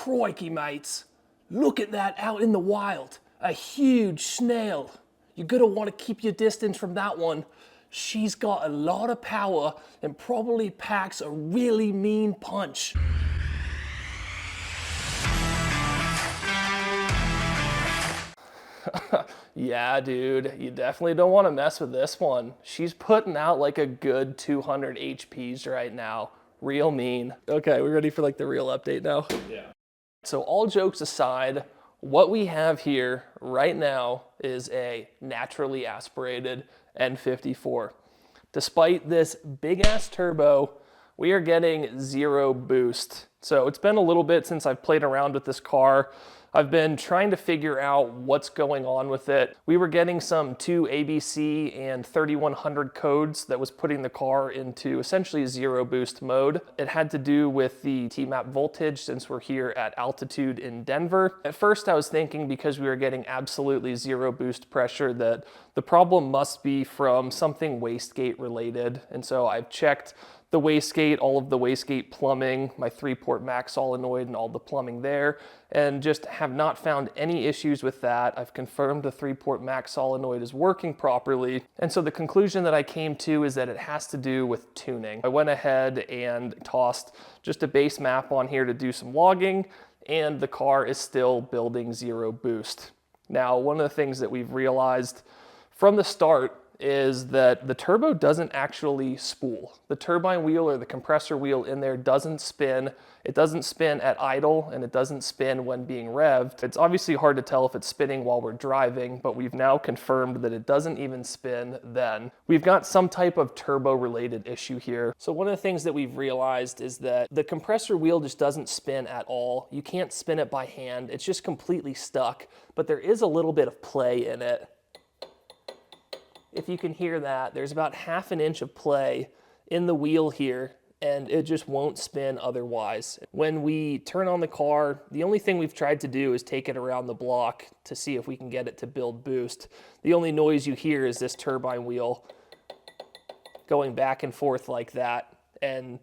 Crikey, mates. Look at that out in the wild. A huge snail. You're gonna want to keep your distance from that one. She's got a lot of power and probably packs a really mean punch. Yeah, dude, you definitely don't want to mess with this one. She's putting out like a good 200 HPs right now. Real mean. Okay, we ready for like the real update now? Yeah. So all jokes aside, what we have here right now is a naturally aspirated N54. Despite this big ass turbo, we are getting 0 boost. So it's been a little bit since I've played around with this car. I've been trying to figure out what's going on with it. We were getting some 2 ABC and 3100 codes that was putting the car into essentially 0 boost mode. It had to do with the TMAP voltage since we're here at altitude in Denver. At first I was thinking because we were getting absolutely 0 boost pressure that the problem must be from something wastegate related. And so I've checked the wastegate, all of the wastegate plumbing, my 3-port Mac solenoid and all the plumbing there, and just have not found any issues with that. I've confirmed the 3-port Mac solenoid is working properly. And so the conclusion that I came to is that it has to do with tuning. I went ahead and tossed just a base map on here to do some logging, and the car is still building 0 boost. Now, one of the things that we've realized from the start is that the turbo doesn't actually spool. The turbine wheel or the compressor wheel in there doesn't spin. It doesn't spin at idle and it doesn't spin when being revved. It's obviously hard to tell if it's spinning while we're driving, but we've now confirmed that it doesn't even spin then. We've got some type of turbo related issue here. So one of the things that we've realized is that the compressor wheel just doesn't spin at all. You can't spin it by hand. It's just completely stuck, but there is a little bit of play in it. If you can hear that, there's about ½ an inch of play in the wheel here, and it just won't spin otherwise. When we turn on the car, the only thing we've tried to do is take it around the block to see if we can get it to build boost. The only noise you hear is this turbine wheel going back and forth like that, and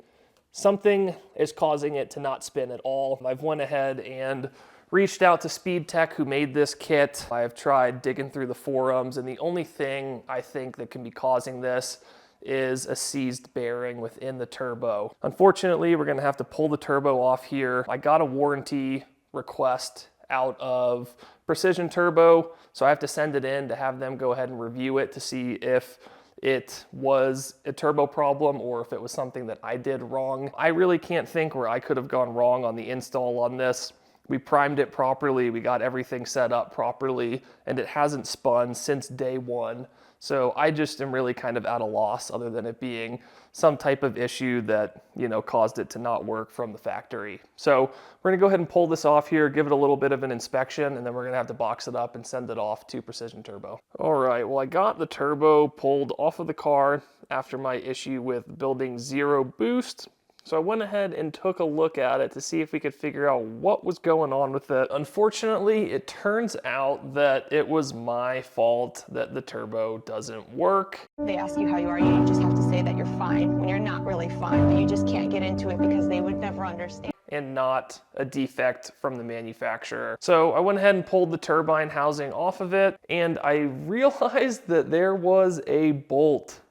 something is causing it to not spin at all. I've went ahead and reached out to Speedtech who made this kit. I've tried digging through the forums, and the only thing I think that can be causing this is a seized bearing within the turbo. Unfortunately, we're gonna have to pull the turbo off here. I got a warranty request out of Precision Turbo, so I have to send it in to have them go ahead and review it to see if it was a turbo problem or if it was something that I did wrong. I really can't think where I could have gone wrong on the install on this. We primed it properly, we got everything set up properly, and it hasn't spun since day one. So I just am really kind of at a loss other than it being some type of issue that, you know, caused it to not work from the factory. So we're gonna go ahead and pull this off here, give it a little bit of an inspection, and then we're gonna have to box it up and send it off to Precision Turbo. All right, well, I got the turbo pulled off of the car after my issue with building 0 boost. So I went ahead and took a look at it to see if we could figure out what was going on with it. Unfortunately, it turns out that it was my fault that the turbo doesn't work. They ask you how you are, you just have to say that you're fine when you're not really fine, but you just can't get into it because they would never understand. And not a defect from the manufacturer. So I went ahead and pulled the turbine housing off of it, and I realized that there was a bolt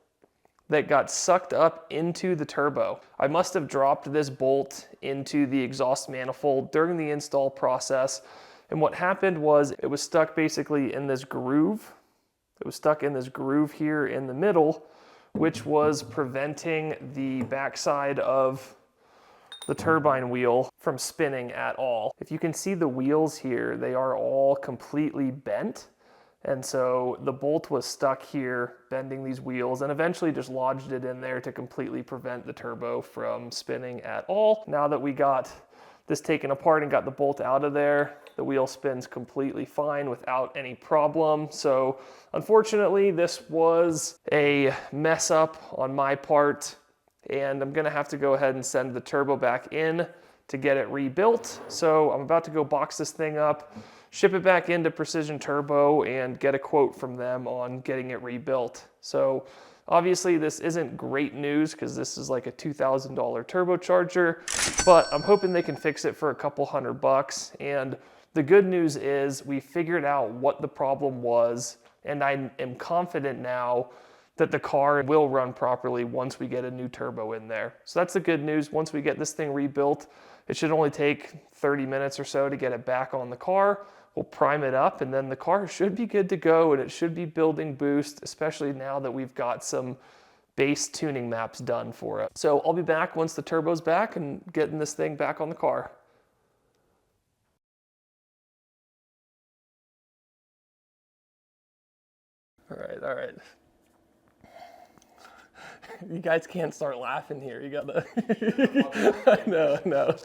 that got sucked up into the turbo. I must have dropped this bolt into the exhaust manifold during the install process. And what happened was it was stuck basically in this groove. It was stuck in this groove here in the middle, which was preventing the backside of the turbine wheel from spinning at all. If you can see the wheels here, they are all completely bent. And so the bolt was stuck here, bending these wheels, and eventually just lodged it in there to completely prevent the turbo from spinning at all. Now that we got this taken apart and got the bolt out of there, the wheel spins completely fine without any problem. So unfortunately, this was a mess up on my part, and I'm gonna have to go ahead and send the turbo back in to get it rebuilt. So I'm about to go box this thing up, ship it back into Precision Turbo, and get a quote from them on getting it rebuilt. So Obviously, this isn't great news because this is like a $2,000 turbocharger, but I'm hoping they can fix it for a couple $100. And the good news is we figured out what the problem was, and I am confident now that the car will run properly once we get a new turbo in there. So that's the good news. Once we get this thing rebuilt, it should only take 30 minutes or so to get it back on the car. We'll prime it up, and then the car should be good to go, and it should be building boost, especially now that we've got some base tuning maps done for it. So I'll be back once the turbo's back and getting this thing back on the car. All right. You guys can't start laughing here. You gotta. I know.